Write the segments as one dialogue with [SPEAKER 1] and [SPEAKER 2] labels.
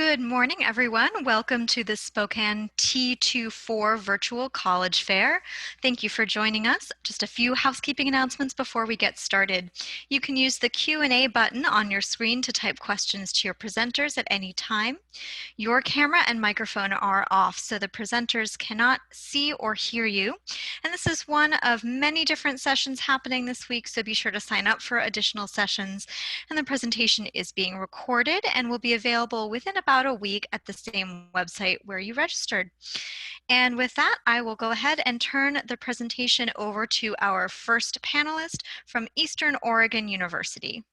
[SPEAKER 1] Good morning, everyone. Welcome to the Spokane T24 Virtual College Fair. Thank you for joining us. Just a few housekeeping announcements before we get started. You can use the Q&A button on your screen to type questions to your presenters at any time. Your camera and microphone are off, so the presenters cannot see or hear you. And this is one of many different sessions happening this week, so be sure to sign up for additional sessions. And the presentation is being recorded and will be available within about a week at the same website where you registered. And with that, I will go ahead and turn the presentation over to our first panelist from Eastern Oregon University.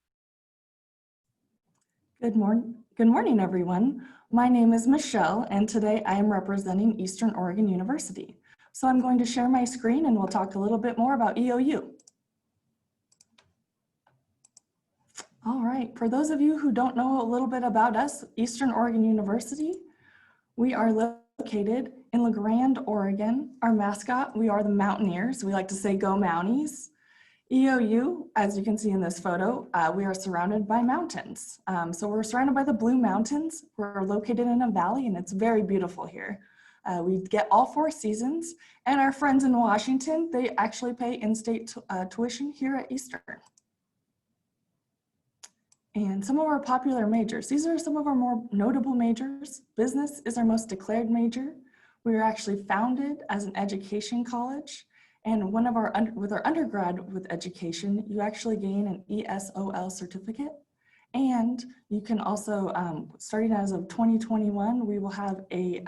[SPEAKER 2] Good morning, everyone. My name is Michelle, and today I am representing Eastern Oregon University. So I'm going to share my screen and we'll talk a little bit more about EOU. All right, for those of you who don't know a little bit about us, Eastern Oregon University, we are located in La Grande, Oregon. Our mascot, we are the Mountaineers. We like to say go Mounties. EOU, as you can see in this photo, we are surrounded by mountains. So we're surrounded by the Blue Mountains. We're located in a valley and it's very beautiful here. We get all 4 seasons, and our friends in Washington, they actually pay in-state tuition here at Eastern. And some of our popular majors, these are some of our more notable majors. Business is our most declared major. We were actually founded as an education college. And with our undergrad with education, you actually gain an ESOL certificate. And you can also, starting as of 2021, we will have a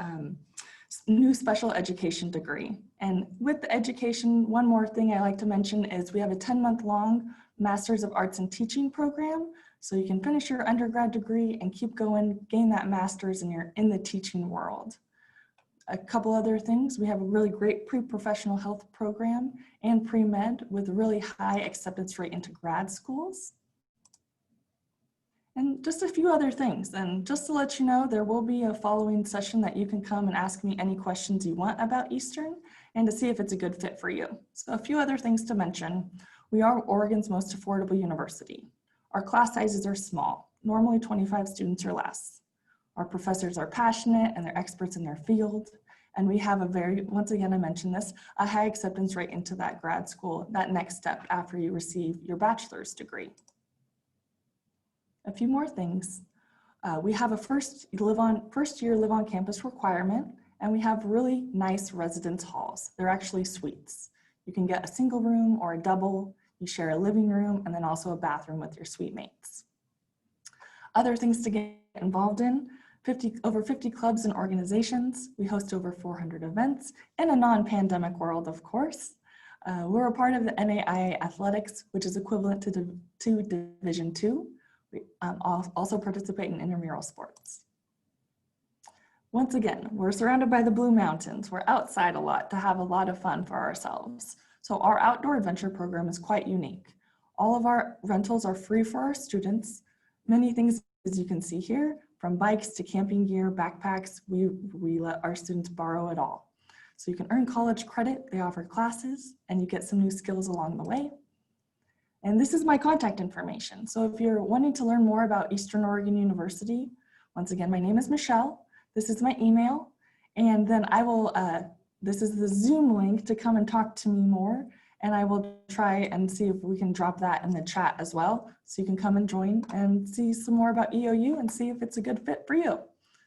[SPEAKER 2] new special education degree. And with the education, one more thing I like to mention is we have a 10-month-long Masters of Arts in Teaching program. So you can finish your undergrad degree and keep going, gain that master's, and you're in the teaching world. A couple other things, we have a really great pre-professional health program and pre-med with a really high acceptance rate into grad schools. And just a few other things. And just to let you know, there will be a following session that you can come and ask me any questions you want about Eastern and to see if it's a good fit for you. So a few other things to mention. We are Oregon's most affordable university. Our class sizes are small, normally 25 students or less. Our professors are passionate and they're experts in their field. And we have a very, once again, I mentioned this, a high acceptance rate into that grad school, that next step after you receive your bachelor's degree. A few more things. We have a first year live on campus requirement, and we have really nice residence halls. They're actually suites. You can get a single room or a double. You share a living room and then also a bathroom with your suite mates. Other things to get involved in, over 50 clubs and organizations. We host over 400 events in a non-pandemic world, of course. We're a part of the NAIA Athletics, which is equivalent to Division II. We also participate in intramural sports. Once again, we're surrounded by the Blue Mountains. We're outside a lot to have a lot of fun for ourselves. So our outdoor adventure program is quite unique. All of our rentals are free for our students. Many things, as you can see here, from bikes to camping gear, backpacks, we let our students borrow it all. So you can earn college credit, they offer classes, and you get some new skills along the way. And this is my contact information. So if you're wanting to learn more about Eastern Oregon University, once again, my name is Michelle. This is my email. And then I will, this is the Zoom link to come and talk to me more. And I will try and see if we can drop that in the chat as well. So you can come and join and see some more about EOU and see if it's a good fit for you.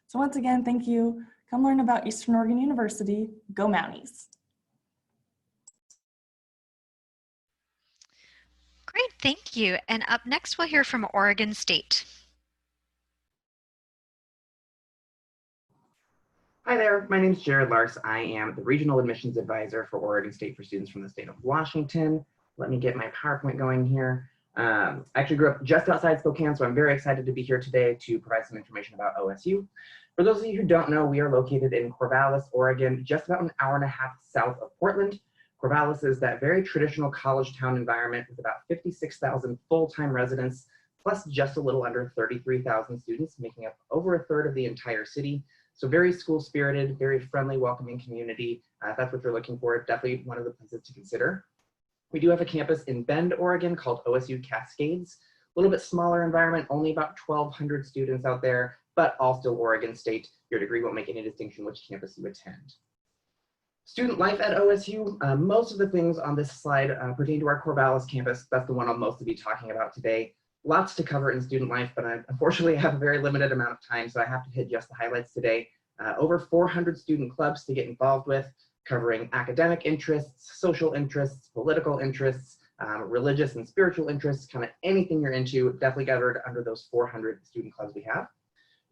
[SPEAKER 2] So once again, thank you. Come learn about Eastern Oregon University. Go Mounties.
[SPEAKER 1] Great, thank you. And up next, we'll hear from Oregon State.
[SPEAKER 3] Hi there, my name is Jared Lars. I am the Regional Admissions Advisor for Oregon State for students from the state of Washington. Let me get my PowerPoint going here. I actually grew up just outside Spokane, so I'm very excited to be here today to provide some information about OSU. For those of you who don't know, we are located in Corvallis, Oregon, just about an hour and a half south of Portland. Corvallis is that very traditional college town environment with about 56,000 full-time residents, plus just a little under 33,000 students, making up over a third of the entire city. So very school-spirited, very friendly, welcoming community. If that's what you're looking for, definitely one of the places to consider. We do have a campus in Bend, Oregon called OSU Cascades. A little bit smaller environment, only about 1,200 students out there, but all still Oregon State. Your degree won't make any distinction which campus you attend. Student life at OSU, most of the things on this slide pertain to our Corvallis campus. That's the one I'll mostly be talking about today. Lots to cover in student life, but I unfortunately have a very limited amount of time, so I have to hit just the highlights today. Over 400 student clubs to get involved with, covering academic interests, social interests, political interests, religious and spiritual interests, kind of anything you're into, definitely covered under those 400 student clubs we have.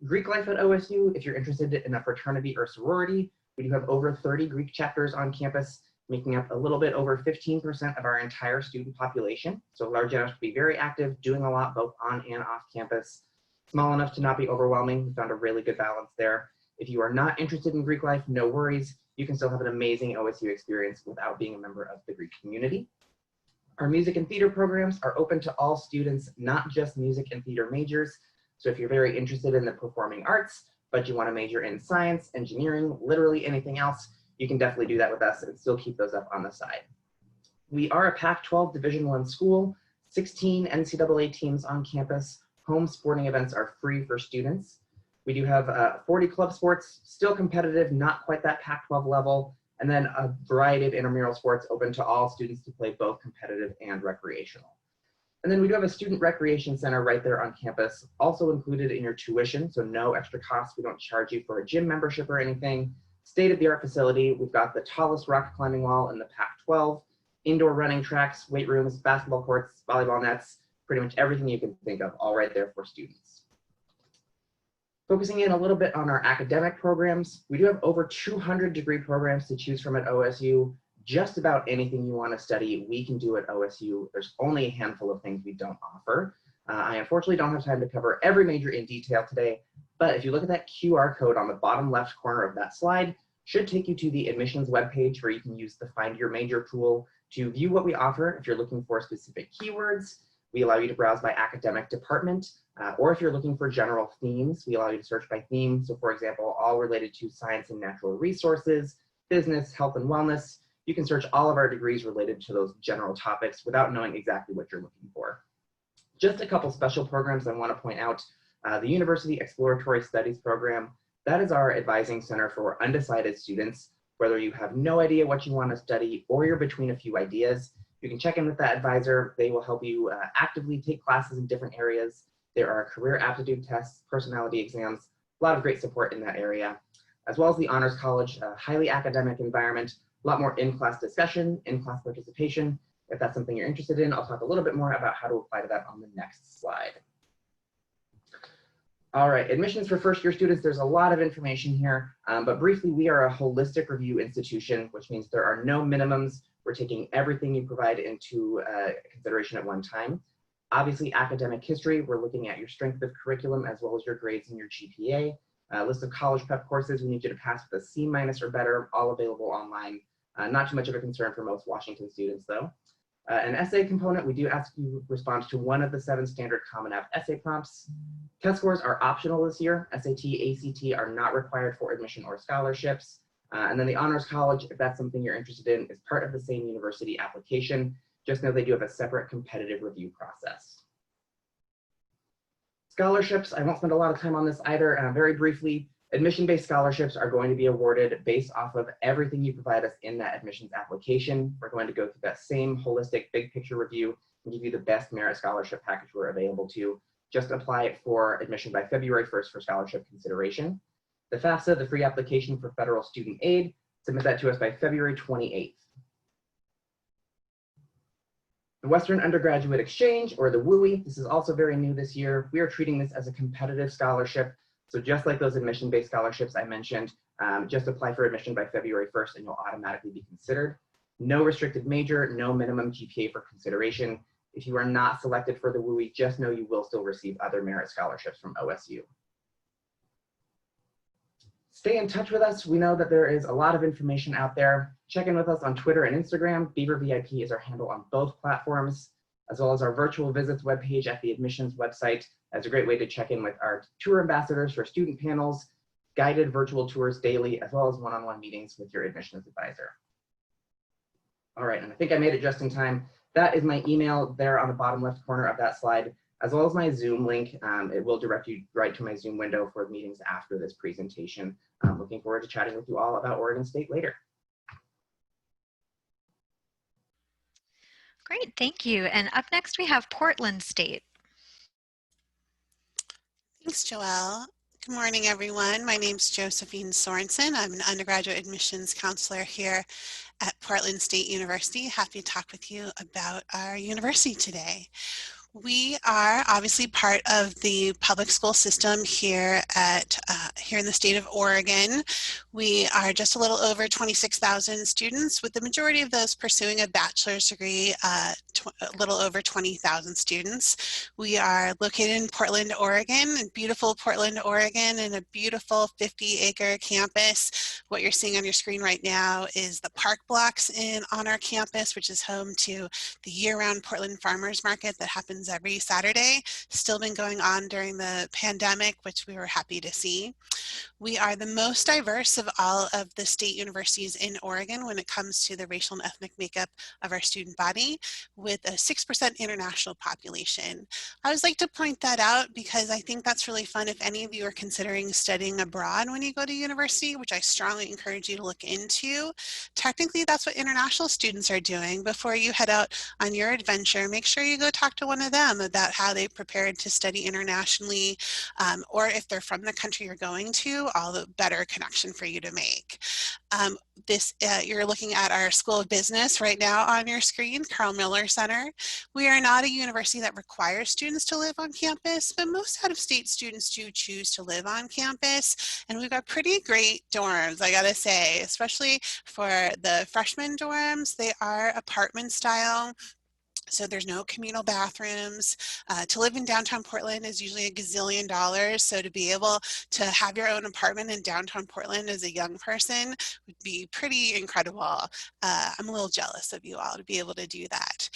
[SPEAKER 3] Greek life at OSU, if you're interested in a fraternity or sorority, we do have over 30 Greek chapters on campus, making up a little bit over 15% of our entire student population. So large enough to be very active, doing a lot both on and off campus. Small enough to not be overwhelming. We found a really good balance there. If you are not interested in Greek life, no worries. You can still have an amazing OSU experience without being a member of the Greek community. Our music and theater programs are open to all students, not just music and theater majors. So if you're very interested in the performing arts, but you want to major in science, engineering, literally anything else, you can definitely do that with us and still keep those up on the side. We are a Pac-12 Division I school, 16 NCAA teams on campus. Home sporting events are free for students. We do have 40 club sports, still competitive, not quite that Pac-12 level, and then a variety of intramural sports open to all students to play both competitive and recreational. And then we do have a student recreation center right there on campus, also included in your tuition, so no extra cost. We don't charge you for a gym membership or anything. State-of-the-art facility. We've got the tallest rock climbing wall in the Pac-12, indoor running tracks, weight rooms, basketball courts, volleyball nets, pretty much everything you can think of, all right there for students. Focusing in a little bit on our academic programs, we do have over 200 degree programs to choose from at OSU. Just about anything you want to study, we can do at OSU. There's only a handful of things we don't offer. I unfortunately don't have time to cover every major in detail today, but if you look at that QR code on the bottom left corner of that slide, should take you to the admissions webpage where you can use the Find Your Major tool to view what we offer. If you're looking for specific keywords, we allow you to browse by academic department, or if you're looking for general themes, we allow you to search by theme. So for example, all related to science and natural resources, business, health and wellness. You can search all of our degrees related to those general topics without knowing exactly what you're looking for. Just a couple special programs I want to point out. The University Exploratory Studies program, that is our advising center for undecided students. Whether you have no idea what you want to study or you're between a few ideas, you can check in with that advisor. They will help you actively take classes in different areas. There are career aptitude tests, personality exams, a lot of great support in that area, as well as the Honors College, a highly academic environment, a lot more in-class discussion, in-class participation. If that's something you're interested in, I'll talk a little bit more about how to apply to that on the next slide. All right, admissions for first-year students, there's a lot of information here, but briefly, we are a holistic review institution, which means there are no minimums. We're taking everything you provide into consideration at one time. Obviously, academic history, we're looking at your strength of curriculum as well as your grades and your GPA. List of college prep courses we need you to pass with a C- or better, all available online. Not too much of a concern for most Washington students, though. An essay component, we do ask you to respond to one of the 7 standard Common App essay prompts. Test scores are optional this year. SAT, ACT are not required for admission or scholarships. And then the Honors College, if that's something you're interested in, is part of the same university application. Just know they do have a separate competitive review process. Scholarships, I won't spend a lot of time on this either. Very briefly, admission-based scholarships are going to be awarded based off of everything you provide us in that admissions application. We're going to go through that same holistic big picture review and give you the best merit scholarship package we're available to. Just apply it for admission by February 1st for scholarship consideration. The FAFSA, the free application for federal student aid, submit that to us by February 28th. The Western Undergraduate Exchange, or the WUI, this is also very new this year. We are treating this as a competitive scholarship. So just like those admission-based scholarships I mentioned, just apply for admission by February 1st and you'll automatically be considered. No restricted major, no minimum GPA for consideration. If you are not selected for the WUI, just know you will still receive other merit scholarships from OSU. Stay in touch with us. We know that there is a lot of information out there. Check in with us on Twitter and Instagram. Beaver VIP is our handle on both platforms, as well as our virtual visits webpage at the admissions website. That's a great way to check in with our tour ambassadors for student panels, guided virtual tours daily, as well as one-on-one meetings with your admissions advisor. All right, and I think I made it just in time. That is my email there on the bottom left corner of that slide. as well as my Zoom link. It will direct you right to my Zoom window for meetings after this presentation. I'm looking forward to chatting with you all about Oregon State later.
[SPEAKER 1] Great, thank you. And up next we have Portland State.
[SPEAKER 4] Thanks, Joelle. Good morning, everyone. My name is Josephine Sorensen. I'm an undergraduate admissions counselor here at Portland State University. Happy to talk with you about our university today. We are obviously part of the public school system here in the state of Oregon. We are just a little over 26,000 students, with the majority of those pursuing a bachelor's degree, a little over 20,000 students. We are located in Portland, Oregon, in beautiful Portland, Oregon, in a beautiful 50-acre campus. What you're seeing on your screen right now is the park blocks on our campus, which is home to the year-round Portland Farmers Market that happens every Saturday. Still been going on during the pandemic, which we were happy to see. We are the most diverse of all of the state universities in Oregon when it comes to the racial and ethnic makeup of our student body, with a 6% international population. I always like to point that out because I think that's really fun if any of you are considering studying abroad when you go to university, which I strongly encourage you to look into. Technically, that's what international students are doing. Before you head out on your adventure, make sure you go talk to one of them about how they prepared to study internationally, or if they're from the country you're going to, all the better connection for you to make. You're looking at our School of Business right now on your screen, Carl Miller Center. We are not a university that requires students to live on campus, but most out-of-state students do choose to live on campus, and we've got pretty great dorms, I gotta say, especially for the freshman dorms. They are apartment style. So there's no communal bathrooms. To live in downtown Portland is usually $1 gazillion. So to be able to have your own apartment in downtown Portland as a young person would be pretty incredible. I'm a little jealous of you all to be able to do that.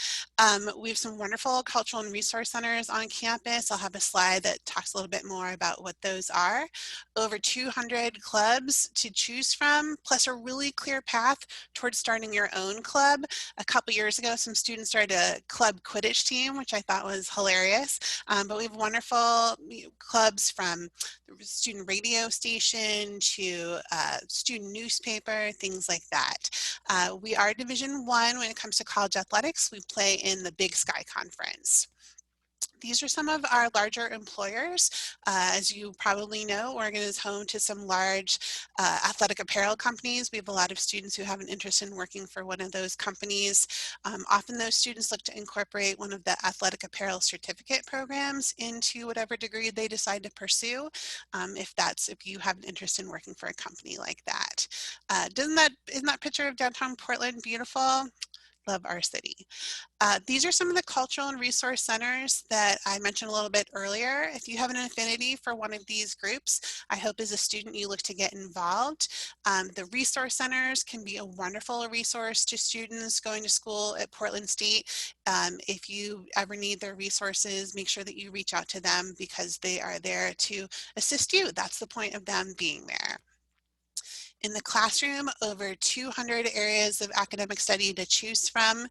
[SPEAKER 4] We have some wonderful cultural and resource centers on campus. I'll have a slide that talks a little bit more about what those are. Over 200 clubs to choose from, plus a really clear path towards starting your own club. A couple years ago, some students started a club Quidditch team, which I thought was hilarious. But we have wonderful clubs, from the student radio station to student newspaper, things like that. We are Division I when it comes to college athletics. We play in the Big Sky Conference. These are some of our larger employers. As you probably know, Oregon is home to some large athletic apparel companies. We have a lot of students who have an interest in working for one of those companies. Often those students look to incorporate one of the athletic apparel certificate programs into whatever degree they decide to pursue, if you have an interest in working for a company like that. Isn't that picture of downtown Portland beautiful? Love our city. These are some of the cultural and resource centers that I mentioned a little bit earlier. If you have an affinity for one of these groups, I hope as a student you look to get involved. The resource centers can be a wonderful resource to students going to school at Portland State. If you ever need their resources, make sure that you reach out to them because they are there to assist you. That's the point of them being there. In the classroom, over 200 areas of academic study to choose from.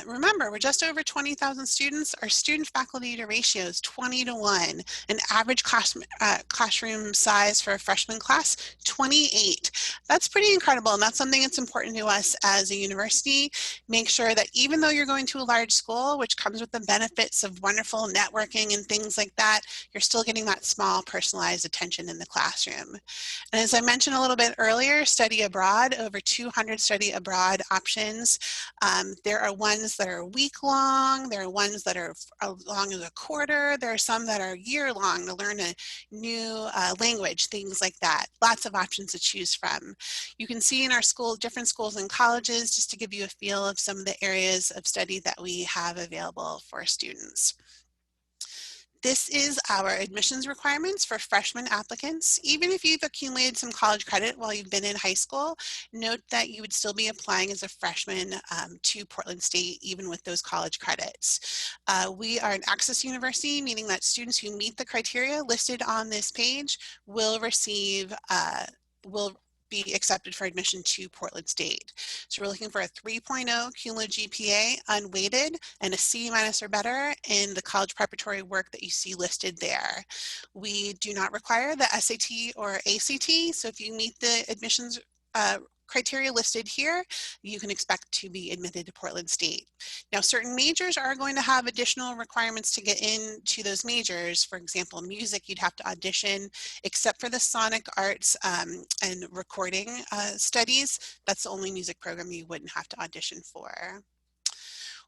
[SPEAKER 4] Remember, we're just over 20,000 students. Our student-faculty to ratio is 20-1. An average classroom size for a freshman class, 28. That's pretty incredible, and that's something that's important to us as a university. Make sure that even though you're going to a large school, which comes with the benefits of wonderful networking and things like that, you're still getting that small personalized attention in the classroom. And as I mentioned a little bit earlier, study abroad, over 200 study abroad options. There are ones that are week long, there are ones that are as long as a quarter, there are some that are year long to learn a new language, things like that. Lots of options to choose from. You can see in our school, different schools and colleges, just to give you a feel of some of the areas of study that we have available for students. This is our admissions requirements for freshman applicants. Even if you've accumulated some college credit while you've been in high school, note that you would still be applying as a freshman to Portland State, even with those college credits. We are an access university, meaning that students who meet the criteria listed on this page will receive, will be accepted for admission to Portland State. So we're looking for a 3.0 cumulative GPA unweighted and a C- or better in the college preparatory work that you see listed there. We do not require the SAT or ACT, so if you meet the admissions criteria listed here, you can expect to be admitted to Portland State. Now, certain majors are going to have additional requirements to get into those majors. For example, music, you'd have to audition, except for the sonic arts and recording studies. That's the only music program you wouldn't have to audition for.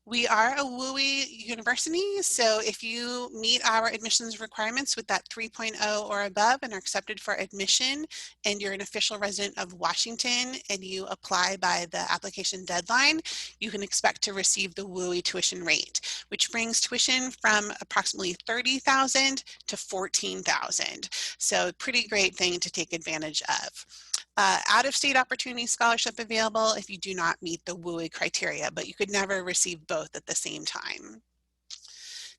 [SPEAKER 4] We are a WUI university, so if you meet our admissions requirements with that 3.0 or above and are accepted for admission, and you're an official resident of Washington and you apply by the application deadline, you can expect to receive the WUI tuition rate, which brings tuition from approximately $30,000 to $14,000. So pretty great thing to take advantage of. Out-of-state opportunity scholarship available if you do not meet the WUI criteria, but you could never receive both at the same time.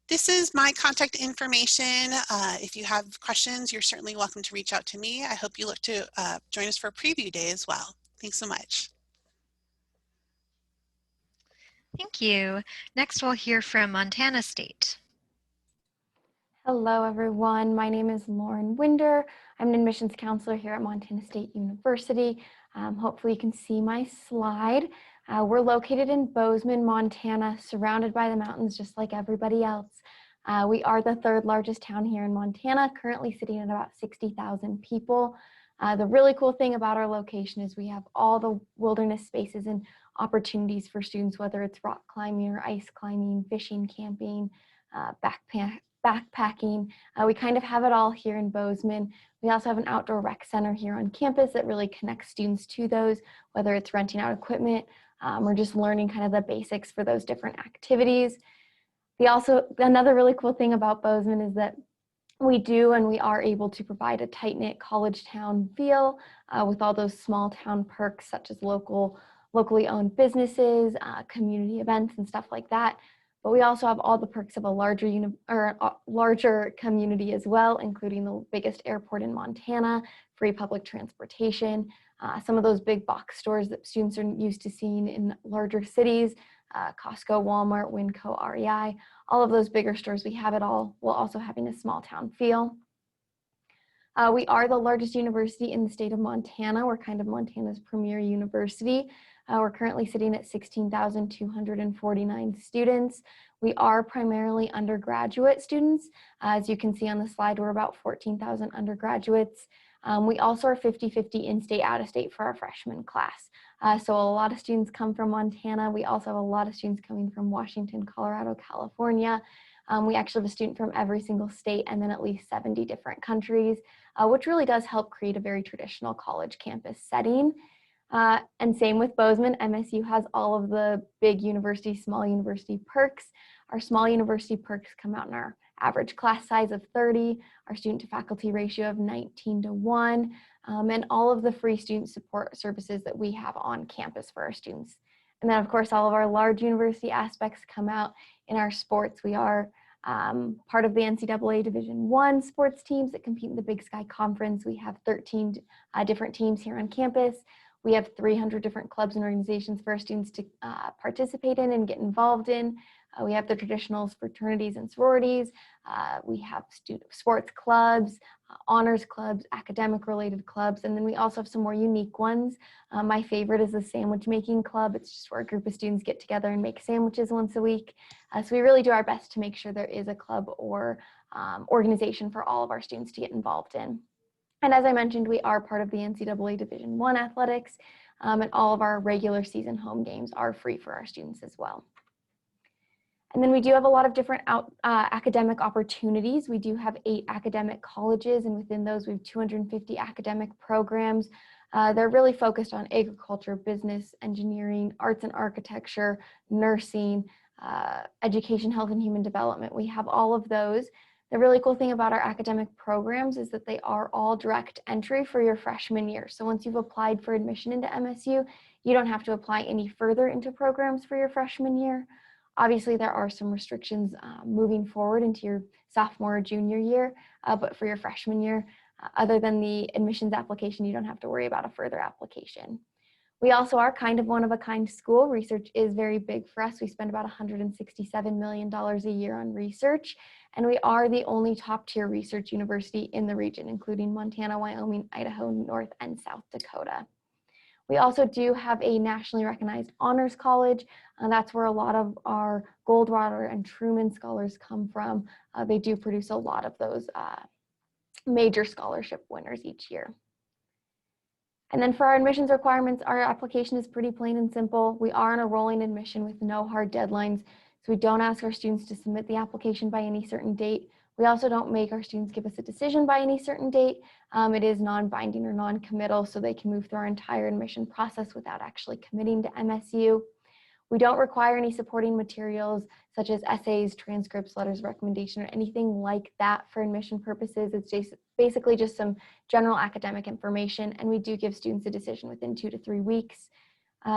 [SPEAKER 4] This is my contact information. If you have questions, you're certainly welcome to reach out to me. I hope you look to join us for a preview day as well. Thanks so much.
[SPEAKER 1] Thank you. Next, we'll hear from Montana State.
[SPEAKER 5] Hello, everyone. My name is Lauren Winder. I'm an admissions counselor here at Montana State University. Hopefully you can see my slide. We're located in Bozeman, Montana, surrounded by the mountains just like everybody else. We are the third largest town here in Montana, currently sitting at about 60,000 people. The really cool thing about our location is we have all the wilderness spaces and opportunities for students, whether it's rock climbing or ice climbing, fishing, camping, backpacking. We kind of have it all here in Bozeman. We also have an outdoor rec center here on campus that really connects students to those, whether it's renting out equipment or just learning kind of the basics for those different activities. Another really cool thing about Bozeman is that we are able to provide a tight-knit college town feel with all those small town perks such as locally owned businesses, community events and stuff like that. But we also have all the perks of a larger community as well, including the biggest airport in Montana, free public transportation, some of those big box stores that students are used to seeing in larger cities, Costco, Walmart, Winco, REI, all of those bigger stores. We have it all while also having a small town feel. We are the largest university in the state of Montana. We're kind of Montana's premier university. We're currently sitting at 16,249 students. We are primarily undergraduate students. As you can see on the slide, we're about 14,000 undergraduates. We also are 50-50 in-state, out-of-state for our freshman class. So a lot of students come from Montana. We also have a lot of students coming from Washington, Colorado, California. We actually have a student from every single state and then at least 70 different countries, which really does help create a very traditional college campus setting. And same with Bozeman, MSU has all of the big university, small university perks. Our small university perks come out in our average class size of 30, our student to faculty ratio of 19:1, and all of the free student support services that we have on campus for our students. And then of course, all of our large university aspects come out in our sports. We are part of the NCAA Division I sports teams that compete in the Big Sky Conference. We have 13 different teams here on campus. We have 300 different clubs and organizations for our students to participate in and get involved in. We have the traditional fraternities and sororities. We have student sports clubs, honors clubs, academic related clubs, and then we also have some more unique ones. My favorite is the sandwich making club. It's just where a group of students get together and make sandwiches once a week. So we really do our best to make sure there is a club or organization for all of our students to get involved in. And as I mentioned, we are part of the NCAA Division I athletics, and all of our regular season home games are free for our students as well. And then we do have a lot of different academic opportunities. We do have 8 academic colleges, and within those we have 250 academic programs. They're really focused on agriculture, business, engineering, arts and architecture, nursing, education, health and human development. We have all of those. The really cool thing about our academic programs is that they are all direct entry for your freshman year. So once you've applied for admission into MSU, you don't have to apply any further into programs for your freshman year. Obviously, there are some restrictions moving forward into your sophomore or junior year, but for your freshman year, Other than the admissions application, you don't have to worry about a further application. We also are kind of one of a kind school. Research is very big for us. We spend about $167 million a year on research, and we are the only top tier research university in the region, including Montana, Wyoming, Idaho, North and South Dakota. We also do have a nationally recognized honors college, and that's where a lot of our Goldwater and Truman scholars come from. They do produce a lot of those major scholarship winners each year. And then for our admissions requirements, our application is pretty plain and simple. We are on a rolling admission with no hard deadlines, so we don't ask our students to submit the application by any certain date. We also don't make our students give us a decision by any certain date. It is non-binding or non-committal, so they can move through our entire admission process without actually committing to MSU. We don't require any supporting materials such as essays, transcripts, letters of recommendation, or anything like that for admission purposes. It's just basically just some general academic information, and we do give students a decision within 2 to 3 weeks.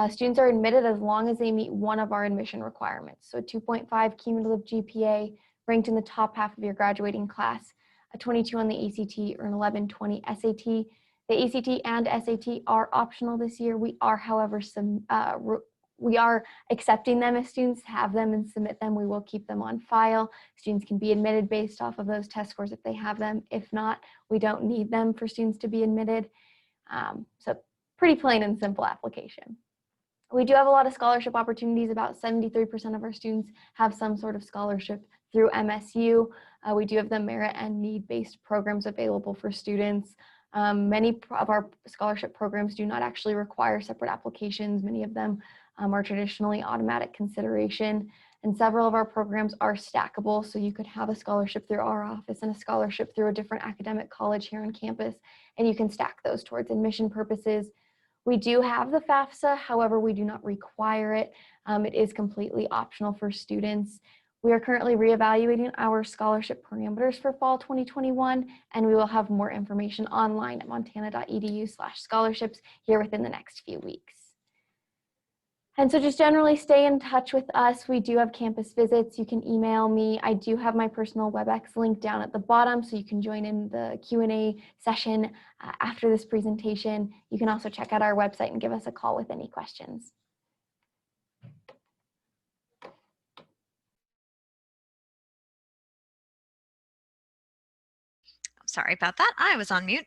[SPEAKER 5] Students are admitted as long as they meet one of our admission requirements. So a 2.5 cumulative GPA, ranked in the top half of your graduating class, a 22 on the ACT, or an 1120 SAT. The ACT and SAT are optional this year. We are, however, we are accepting them if students have them and submit them. We will keep them on file. Students can be admitted based off of those test scores if they have them. If not, we don't need them for students to be admitted. So pretty plain and simple application. We do have a lot of scholarship opportunities. About 73% of our students have some sort of scholarship through MSU. We do have the merit and need-based programs available for students. Many of our scholarship programs do not actually require separate applications. Many of them are traditionally automatic consideration, and several of our programs are stackable, so you could have a scholarship through our office and a scholarship through a different academic college here on campus, and you can stack those towards admission purposes. We do have the FAFSA, however, we do not require it. It is completely optional for students. We are currently reevaluating our scholarship parameters for fall 2021, and we will have more information online at montana.edu/scholarships here within the next few weeks. And so just generally stay in touch with us. We do have campus visits. You can email me. I do have my personal WebEx link down at the bottom, so you can join in the Q&A session after this presentation. You can also check out our website and give us a call with any questions.
[SPEAKER 1] Sorry about that. I was on mute.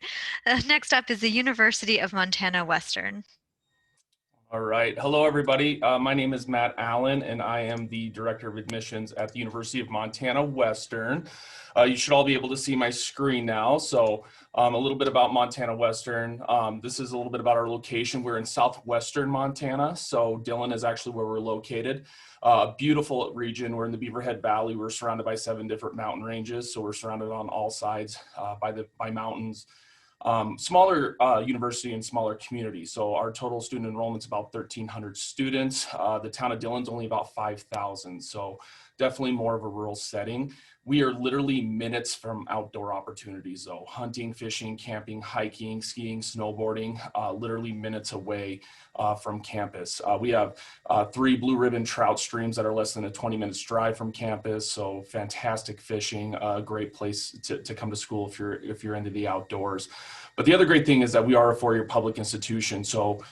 [SPEAKER 1] Next up is the University of Montana Western.
[SPEAKER 6] All right. Hello, everybody. My name is Matt Allen, and I am the Director of Admissions at the University of Montana Western. You should all be able to see my screen now. So a little bit about Montana Western. This is a little bit about our location. We're in southwestern Montana. So Dillon is actually where we're located. Beautiful region. We're in the Beaverhead Valley. We're surrounded by 7 different mountain ranges. So we're surrounded on all sides by mountains. Smaller university and smaller community. So our total student enrollment is about 1,300 students. The town of Dillon's only about 5,000. So definitely more of a rural setting. We are literally minutes from outdoor opportunities though. Hunting, fishing, camping, hiking, skiing, snowboarding, literally minutes away from campus. We have 3 blue ribbon trout streams that are less than a 20 minutes drive from campus. So fantastic fishing, a great place to come to school if you're into the outdoors. But the other great thing is that we are a 4-year public institution. So,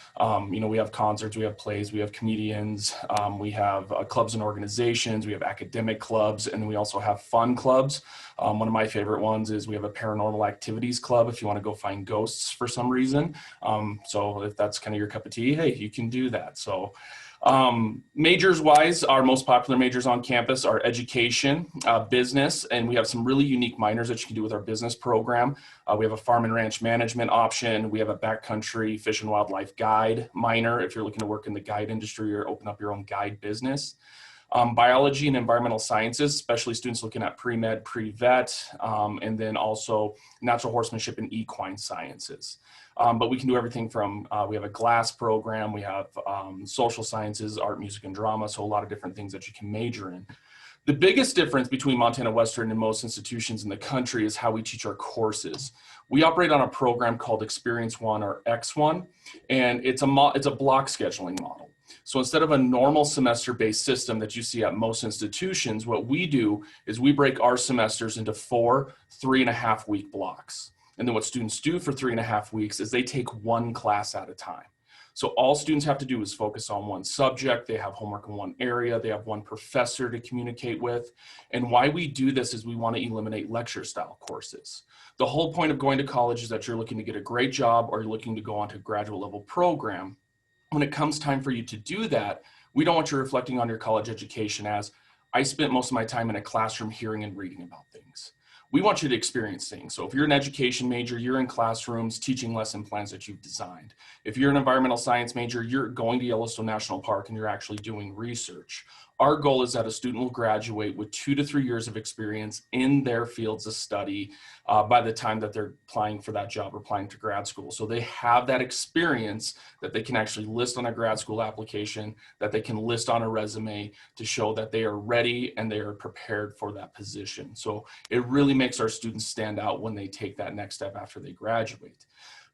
[SPEAKER 6] we have concerts, we have plays, we have comedians, we have clubs and organizations, we have academic clubs, and we also have fun clubs. One of my favorite ones is we have a paranormal activities club if you want to go find ghosts for some reason. So if that's kind of your cup of tea, hey, you can do that. So majors wise, our most popular majors on campus are education, business, and we have some really unique minors that you can do with our business program. We have a farm and ranch management option. We have a backcountry fish and wildlife guide minor if you're looking to work in the guide industry or open up your own guide business. Biology and environmental sciences, especially students looking at pre-med, pre-vet, and then also natural horsemanship and equine sciences. But we can do everything from, we have a glass program, we have social sciences, art, music, and drama, so a lot of different things that you can major in. The biggest difference between Montana Western and most institutions in the country is how we teach our courses. We operate on a program called Experience One or X1, and it's a block scheduling model. So instead of a normal semester-based system that you see at most institutions, what we do is we break our semesters into 4 3.5-week blocks. And then what students do for 3.5 weeks is they take one class at a time. So all students have to do is focus on one subject. They have homework in one area. They have one professor to communicate with. And why we do this is we want to eliminate lecture style courses. The whole point of going to college is that you're looking to get a great job or you're looking to go on to a graduate level program. When it comes time for you to do that, we don't want you reflecting on your college education as, I spent most of my time in a classroom hearing and reading about things. We want you to experience things. So if you're an education major, you're in classrooms teaching lesson plans that you've designed. If you're an environmental science major, you're going to Yellowstone National Park and you're actually doing research. Our goal is that a student will graduate with 2 to 3 years of experience in their fields of study by the time that they're applying for that job or applying to grad school. So they have that experience that they can actually list on a grad school application, that they can list on a resume to show that they are ready and they are prepared for that position. So it really makes our students stand out when they take that next step after they graduate.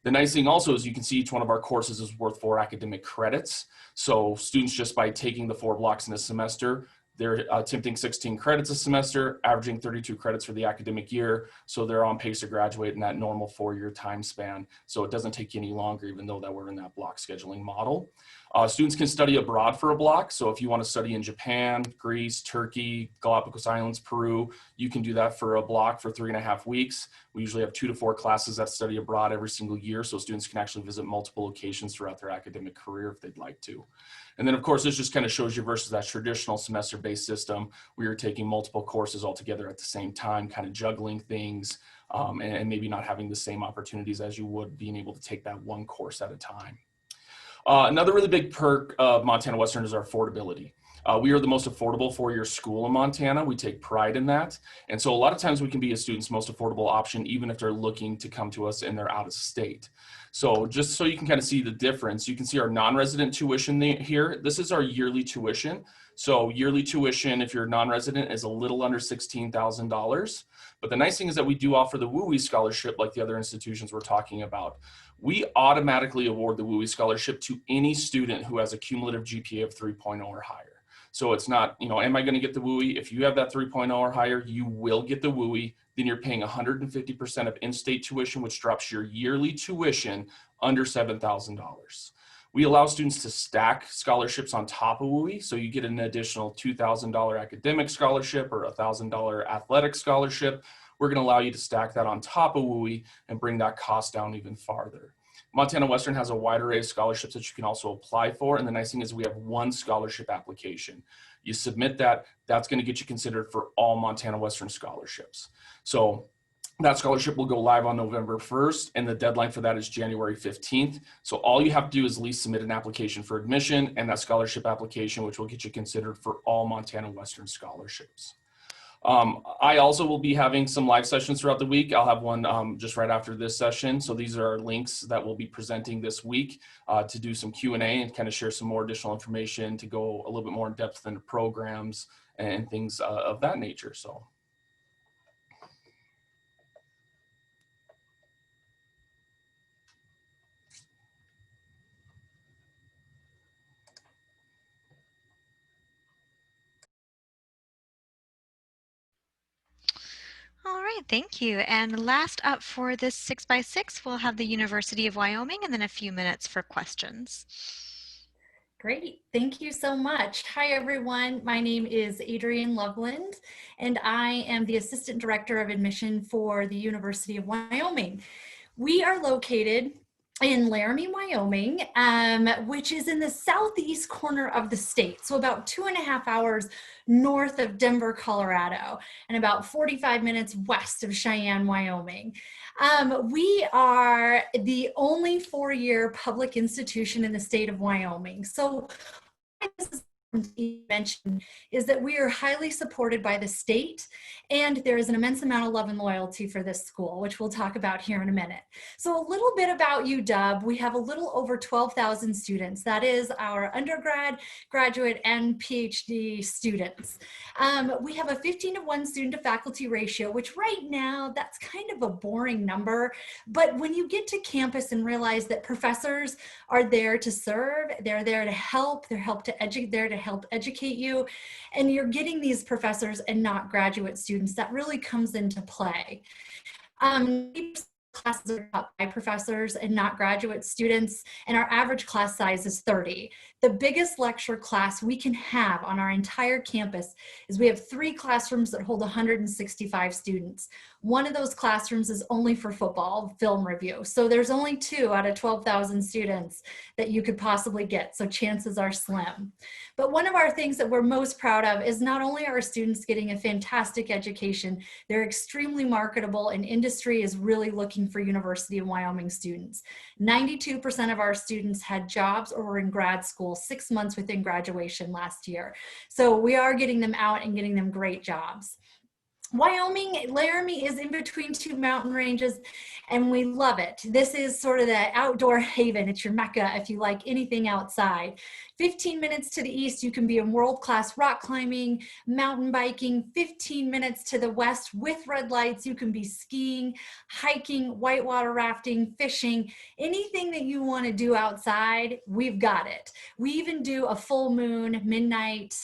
[SPEAKER 6] The nice thing also is you can see each one of our courses is worth 4 academic credits. So students, just by taking the 4 blocks in a semester, they're attempting 16 credits a semester, averaging 32 credits for the academic year. So they're on pace to graduate in that normal 4-year time span. So it doesn't take any longer, even though that we're in that block scheduling model. Students can study abroad for a block. So if you want to study in Japan, Greece, Turkey, Galapagos Islands, Peru, you can do that for a block for 3.5 weeks. We usually have 2 to 4 classes that study abroad every single year. So students can actually visit multiple locations throughout their academic career if they'd like to. And then of course, this just kind of shows you versus that traditional semester-based system where you're taking multiple courses all together at the same time, kind of juggling things and maybe not having the same opportunities as you would being able to take that one course at a time. Another really big perk of Montana Western is our affordability. We are the most affordable 4-year school in Montana. We take pride in that. And so a lot of times we can be a student's most affordable option, even if they're looking to come to us and they're out of state. So just so you can kind of see the difference, you can see our non-resident tuition here. This is our yearly tuition. So yearly tuition, if you're a non-resident, is a little under $16,000. But the nice thing is that we do offer the WUI scholarship like the other institutions we're talking about. We automatically award the WUI scholarship to any student who has a cumulative GPA of 3.0 or higher. So it's not, you know, am I going to get the WUI? If you have that 3.0 or higher, you will get the WUI. Then you're paying 150% of in-state tuition, which drops your yearly tuition under $7,000. We allow students to stack scholarships on top of WUI. So you get an additional $2,000 academic scholarship or $1,000 athletic scholarship. We're going to allow you to stack that on top of WUI and bring that cost down even farther. Montana Western has a wide array of scholarships that you can also apply for. And the nice thing is we have one scholarship application. You submit that, that's going to get you considered for all Montana Western scholarships. So that scholarship will go live on November 1st, and the deadline for that is January 15th. So all you have to do is at least submit an application for admission and that scholarship application, which will get you considered for all Montana Western scholarships. I also will be having some live sessions throughout the week. I'll have one just right after this session. So these are our links that we'll be presenting this week to do some Q&A and kind of share some more additional information to go a little bit more in depth into programs and things of that nature. So.
[SPEAKER 1] All right, thank you. And last up for this 6x6, we'll have the University of Wyoming and then a few minutes for questions.
[SPEAKER 7] Great, thank you so much. Hi everyone, my name is Adrienne Loveland and I am the Assistant Director of Admission for the University of Wyoming. We are located in Laramie, Wyoming, which is in the southeast corner of the state. So about 2.5 hours north of Denver, Colorado, and about 45 minutes west of Cheyenne, Wyoming. We are the only 4-year public institution in the state of Wyoming. So mention is that we are highly supported by the state, and there is an immense amount of love and loyalty for this school, which we'll talk about here in a minute. So a little bit about UW. We have a little over 12,000 students. That is our undergrad, graduate, and PhD students. We have a 15-to-1 student to faculty ratio, which right now that's kind of a boring number, but when you get to campus and realize that professors are there to serve, they're there to help, they're there to help educate you, and you're getting these professors and not graduate students, that really comes into play. classes are taught by professors and not graduate students, and our average class size is 30. The biggest lecture class we can have on our entire campus is we have 3 classrooms that hold 165 students. One of those classrooms is only for football film review. So there's only 2 out of 12,000 students that you could possibly get. So chances are slim. But one of our things that we're most proud of is not only are our students getting a fantastic education, they're extremely marketable, and industry is really looking for University of Wyoming students. 92% of our students had jobs or were in grad school 6 months within graduation last year. So we are getting them out and getting them great jobs. Wyoming, Laramie is in between 2 mountain ranges, and we love it. This is sort of the outdoor haven. It's your mecca if you like anything outside. 15 minutes to the east, you can be in world-class rock climbing, mountain biking. 15 minutes to the west with red lights, you can be skiing, hiking, whitewater rafting, fishing, anything that you want to do outside, we've got it. We even do a full moon midnight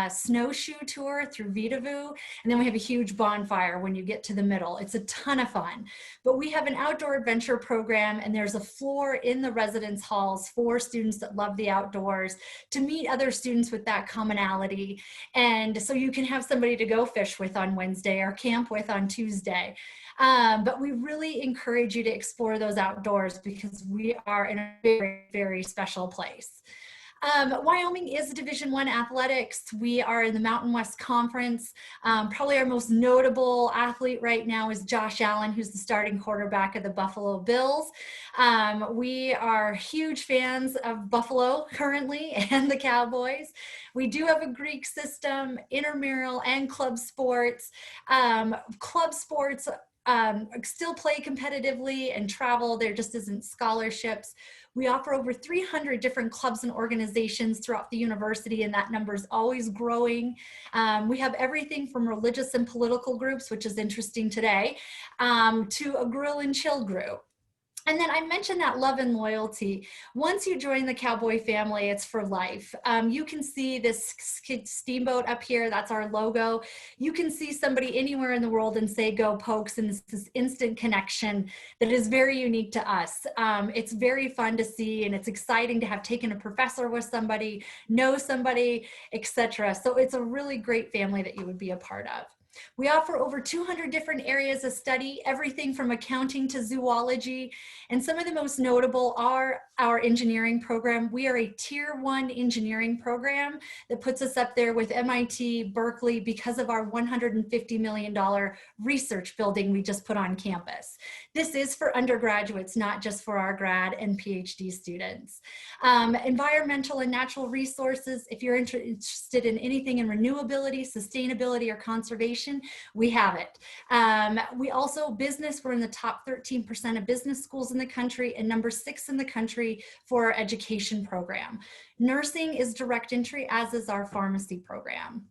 [SPEAKER 7] snowshoe tour through Vitavu, and then we have a huge bonfire when you get to the middle. It's a ton of fun. But we have an outdoor adventure program, and there's a floor in the residence halls for students that love the outdoors to meet other students with that commonality. And so you can have somebody to go fish with on Wednesday or camp with on Tuesday. But we really encourage you to explore those outdoors because we are in a very, very special place. Wyoming is Division I athletics. We are in the Mountain West Conference. Probably our most notable athlete right now is Josh Allen, who's the starting quarterback of the Buffalo Bills. We are huge fans of Buffalo currently and the Cowboys. We do have a Greek system, intramural and club sports. Club sports still play competitively and travel. There just isn't scholarships. We offer over 300 different clubs and organizations throughout the university, and that number is always growing. We have everything from religious and political groups, which is interesting today, to a grill and chill group. And then I mentioned that love and loyalty. Once you join the Cowboy family, it's for life. You can see this steamboat up here. That's our logo. You can see somebody anywhere in the world and say, "Go Pokes," and it's this instant connection that is very unique to us. It's very fun to see, and it's exciting to have taken a professor with somebody, know somebody, etc. So it's a really great family that you would be a part of. We offer over 200 different areas of study, everything from accounting to zoology, and some of the most notable are our engineering program. We are a Tier 1 engineering program that puts us up there with MIT, Berkeley, because of our $150 million research building we just put on campus. This is for undergraduates, not just for our grad and PhD students. Environmental and natural resources, if you're interested in anything in renewability, sustainability, or conservation, we have it. We also, business, we're in the top 13% of business schools in the country and number 6 in the country for our education program. Nursing is direct entry, as is our pharmacy program.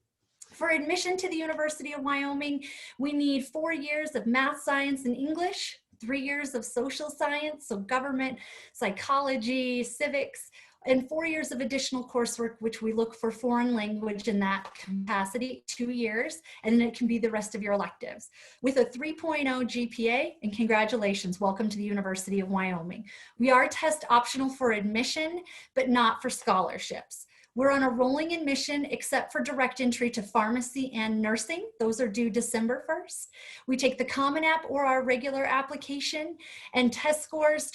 [SPEAKER 7] For admission to the University of Wyoming, we need 4 years of math, science, and English, 3 years of social science, so government, psychology, civics, and 4 years of additional coursework, which we look for foreign language in that capacity, 2 years, and then it can be the rest of your electives. With a 3.0 GPA, and congratulations, welcome to the University of Wyoming. We are test optional for admission, but not for scholarships. We're on a rolling admission except for direct entry to pharmacy and nursing. Those are due December 1st. We take the Common App or our regular application, and test scores,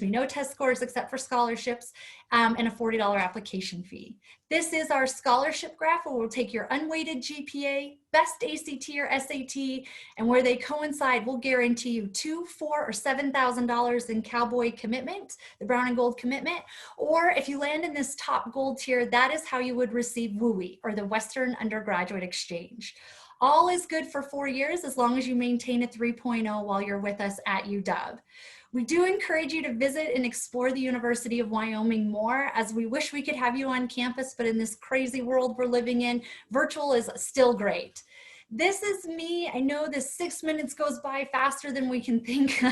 [SPEAKER 7] no test scores except for scholarships, and a $40 application fee. This is our scholarship graph where we'll take your unweighted GPA, best ACT or SAT, and where they coincide, we'll guarantee you $2,000, $4,000, or $7,000 in Cowboy commitment, the Brown and Gold commitment. Or if you land in this top gold tier, that is how you would receive WUI, or the Western Undergraduate Exchange. All is good for 4 years as long as you maintain a 3.0 while you're with us at UW. We do encourage you to visit and explore the University of Wyoming more, as we wish we could have you on campus, but in this crazy world we're living in, virtual is still great. This is me. I know this 6 minutes goes by faster than we can think.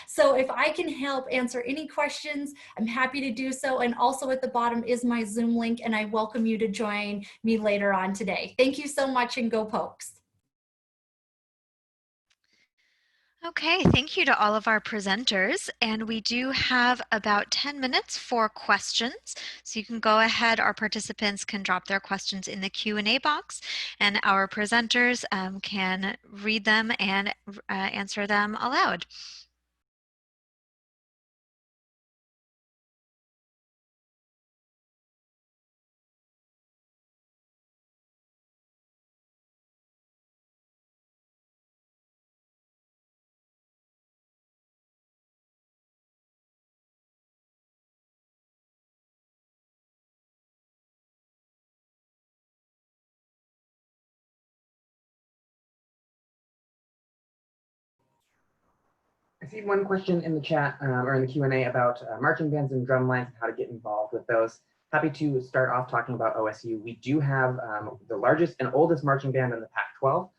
[SPEAKER 7] So if I can help answer any questions, I'm happy to do so. And also at the bottom is my Zoom link, and I welcome you to join me later on today. Thank you so much, and go Pokes.
[SPEAKER 1] Okay, thank you to all of our presenters. And we do have about 10 minutes for questions. So you can go ahead, our participants can drop their questions in the Q&A box, and our presenters can read them and answer them aloud.
[SPEAKER 3] I see one question in the chat or in the Q&A about marching bands and drum lines and how to get involved with those. Happy to start off talking about OSU. We do have the largest and oldest marching band in the Pac-12,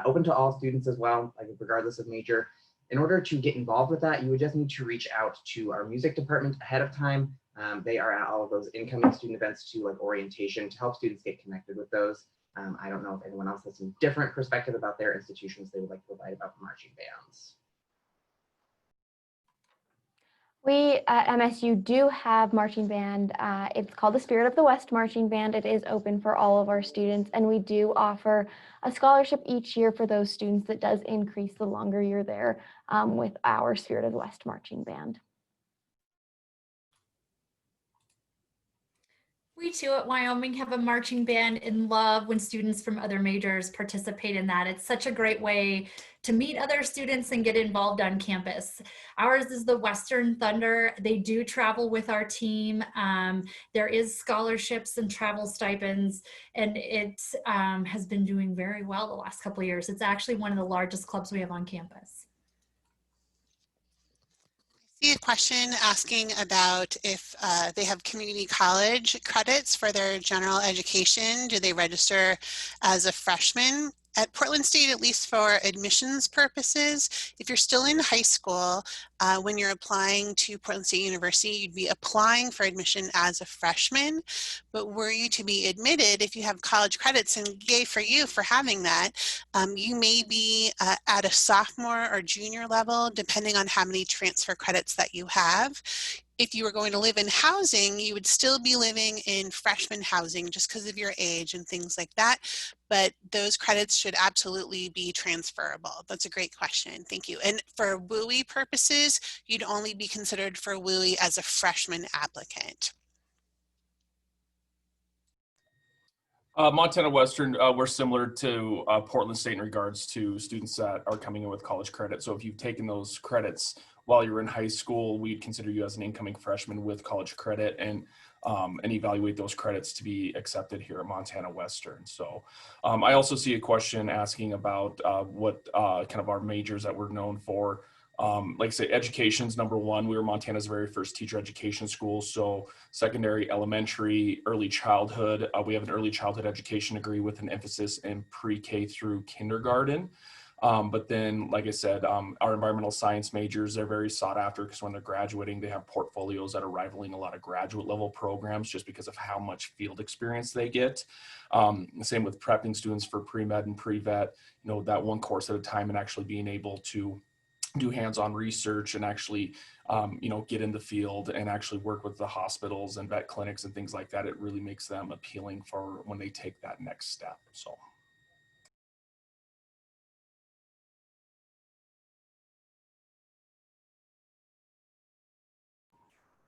[SPEAKER 3] open to all students as well, like regardless of major. In order to get involved with that, you would just need to reach out to our music department ahead of time. They are at all of those incoming student events to like orientation to help students get connected with those. I don't know if anyone else has some different perspective about their institutions they would like to provide about the marching bands.
[SPEAKER 5] We at MSU do have marching band. It's called the Spirit of the West Marching Band. It is open for all of our students, and we do offer a scholarship each year for those students that does increase the longer you're there with our Spirit of the West Marching Band.
[SPEAKER 7] We too at Wyoming have a marching band and love when students from other majors participate in that. It's such a great way to meet other students and get involved on campus. Ours is the Western Thunder. They do travel with our team. There is scholarships and travel stipends, and it has been doing very well the last couple of years. It's actually one of the largest clubs we have on campus.
[SPEAKER 4] A question asking about if they have community college credits for their general education. Do they register as a freshman? At Portland State, at least for admissions purposes, if you're still in high school, when you're applying to Portland State University, you'd be applying for admission as a freshman. But were you to be admitted, if you have college credits, and yay for you for having that, you may be at a sophomore or junior level, depending on how many transfer credits that you have. If you were going to live in housing, you would still be living in freshman housing just because of your age and things like that. But those credits should absolutely be transferable. That's a great question. Thank you. And for WUI purposes, you'd only be considered for WUI as a freshman applicant.
[SPEAKER 6] Montana Western, we're similar to Portland State in regards to students that are coming in with college credit. So if you've taken those credits while you're in high school, we'd consider you as an incoming freshman with college credit and evaluate those credits to be accepted here at Montana Western. So I also see a question asking about what kind of our majors that we're known for. Like I say, education's number one. We were Montana's very first teacher education school. So secondary, elementary, early childhood. We have an early childhood education degree with an emphasis in pre-K through kindergarten. But then, like I said, our environmental science majors, they're very sought after because when they're graduating, they have portfolios that are rivaling a lot of graduate level programs just because of how much field experience they get. Same with prepping students for pre-med and pre-vet, you know, that one course at a time and actually being able to do hands-on research and actually, you know, get in the field and actually work with the hospitals and vet clinics and things like that. It really makes them appealing for when they take that next step. So.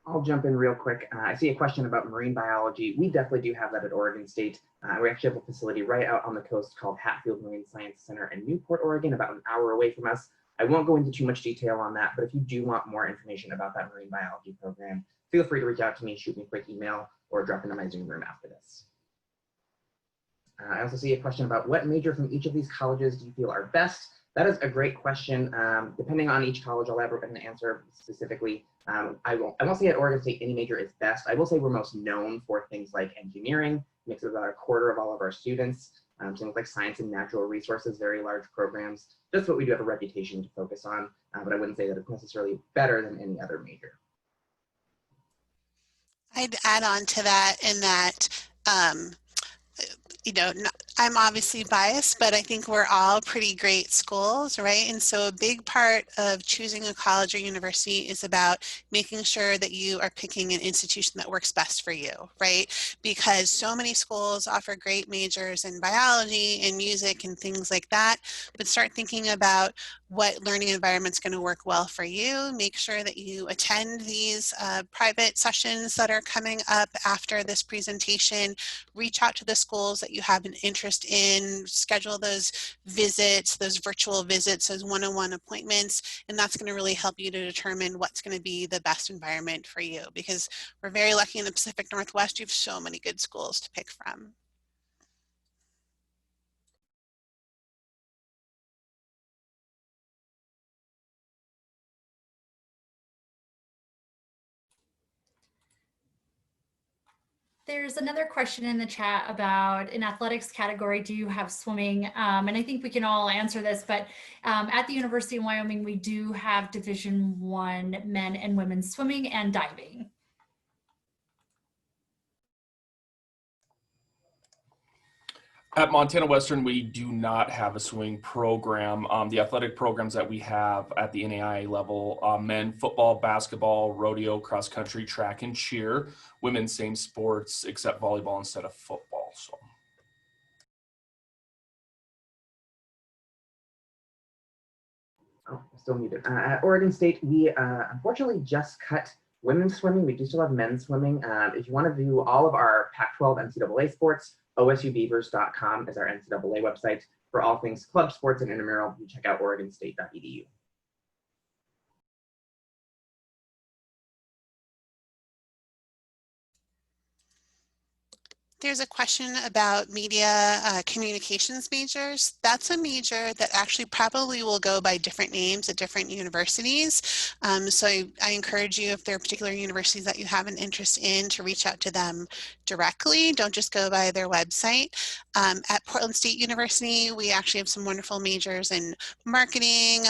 [SPEAKER 3] I'll jump in real quick. I see a question about marine biology. We definitely do have that at Oregon State. We actually have a facility right out on the coast called Hatfield Marine Science Center in Newport, Oregon, about an hour away from us. I won't go into too much detail on that, but if you do want more information about that marine biology program, feel free to reach out to me, shoot me a quick email, or drop into my Zoom room after this. I also see a question about what major from each of these colleges do you feel are best? That is a great question. Depending on each college, I'll have an answer specifically. I won't say at Oregon State any major is best. I will say we're most known for things like engineering, makes up about a quarter of all of our students. Things like science and natural resources, very large programs. Just what we do have a reputation to focus on, but I wouldn't say that it's necessarily better than any other major.
[SPEAKER 4] I'd add on to that in that I'm obviously biased, but I think we're all pretty great schools, right? And so a big part of choosing a college or university is about making sure that you are picking an institution that works best for you, right? Because so many schools offer great majors in biology and music and things like that, but start thinking about what learning environment is going to work well for you. Make sure that you attend these private sessions that are coming up after this presentation. Reach out to the schools that you have an interest in, schedule those visits, those virtual visits, those one-on-one appointments, and that's going to really help you to determine what's going to be the best environment for you, because we're very lucky in the Pacific Northwest. You have so many good schools to pick from.
[SPEAKER 7] There's another question in the chat about in athletics category, do you have swimming? And I think we can all answer this, but at the University of Wyoming, we do have Division I men and women's swimming and diving.
[SPEAKER 6] At Montana Western, we do not have a swimming program. The athletic programs that we have at the NAIA level, men football, basketball, rodeo, cross country, track and cheer. Women, same sports except volleyball instead of football. So.
[SPEAKER 3] Oh, I'm still muted. At Oregon State, we unfortunately just cut women's swimming. We do still have men's swimming. If you want to view all of our Pac-12 NCAA sports, OSUBeavers.com is our NCAA website. For all things club sports and intramural, you check out OregonState.edu.
[SPEAKER 4] There's a question about media communications majors. That's a major that actually probably will go by different names at different universities. So I encourage you, if there are particular universities that you have an interest in, to reach out to them directly. Don't just go by their website. At Portland State University, we actually have some wonderful majors in marketing,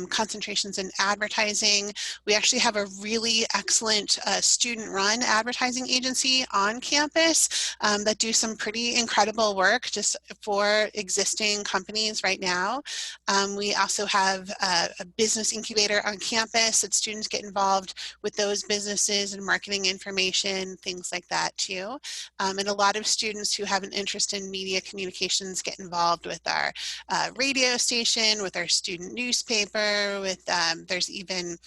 [SPEAKER 4] concentrations in advertising. We actually have a really excellent student-run advertising agency on campus that do some pretty incredible work just for existing companies right now. We also have a business incubator on campus that students get involved with those businesses and marketing information, things like that too. And a lot of students who have an interest in media communications get involved with our radio station, with our student newspaper, with there's even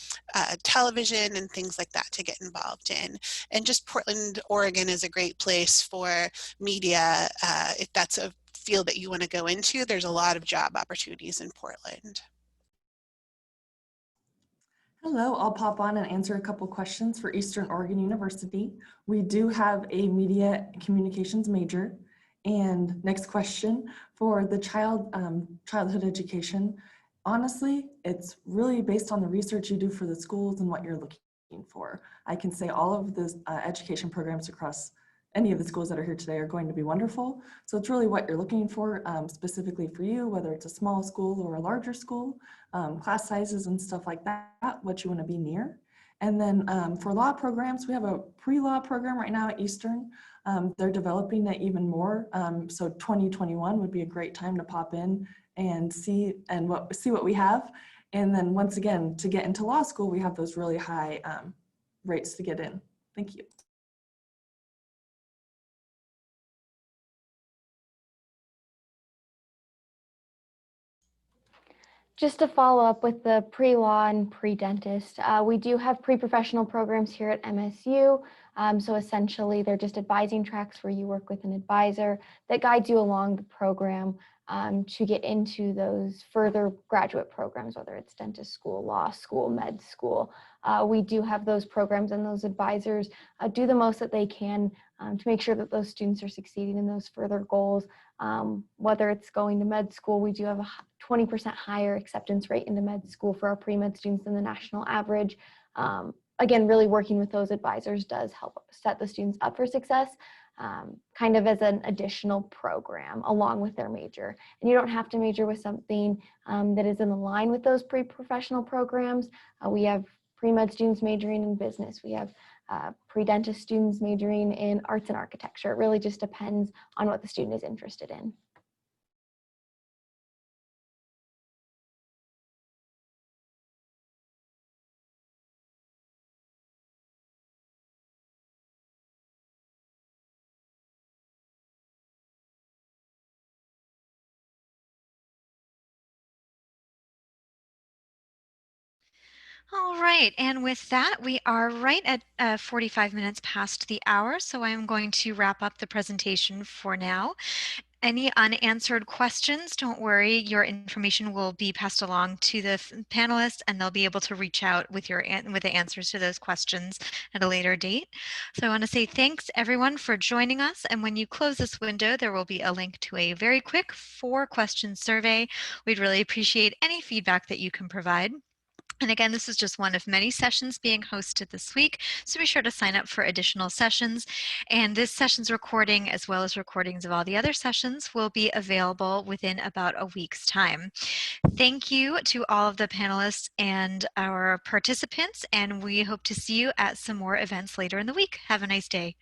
[SPEAKER 4] television and things like that to get involved in. And just Portland, Oregon is a great place for media. If that's a field that you want to go into, there's a lot of job opportunities in Portland.
[SPEAKER 2] Hello, I'll pop on and answer a couple questions for Eastern Oregon University. We do have a media communications major. And next question for the childhood education. Honestly, it's really based on the research you do for the schools and what you're looking for. I can say all of the education programs across any of the schools that are here today are going to be wonderful. So it's really what you're looking for specifically for you, whether it's a small school or a larger school, class sizes and stuff like that, what you want to be near. And then for law programs, we have a pre-law program right now at Eastern. They're developing it even more. So 2021 would be a great time to pop in and see what we have. And then once again, to get into law school, we have those really high rates to get in. Thank you.
[SPEAKER 5] Just to follow up with the pre-law and pre-dentist, we do have pre-professional programs here at MSU. So essentially, they're just advising tracks where you work with an advisor that guides you along the program to get into those further graduate programs, whether it's dentist school, law school, med school. We do have those programs, and those advisors do the most that they can to make sure that those students are succeeding in those further goals. Whether it's going to med school, we do have a 20% higher acceptance rate into med school for our pre-med students than the national average. Again, really working with those advisors does help set the students up for success, kind of as an additional program along with their major. And you don't have to major with something that is in line with those pre-professional programs. We have pre-med students majoring in business. We have pre-dentist students majoring in arts and architecture. It really just depends on what the student is interested in.
[SPEAKER 1] All right, and with that, we are right at 45 minutes past the hour, so I'm going to wrap up the presentation for now. Any unanswered questions, don't worry, your information will be passed along to the panelists and they'll be able to reach out with with the answers to those questions at a later date. So I want to say thanks everyone for joining us, and when you close this window, there will be a link to a very quick 4-question survey. We'd really appreciate any feedback that you can provide. And again, this is just one of many sessions being hosted this week, so be sure to sign up for additional sessions. And this session's recording, as well as recordings of all the other sessions, will be available within about a week's time. Thank you to all of the panelists and our participants, and we hope to see you at some more events later in the week. Have a nice day.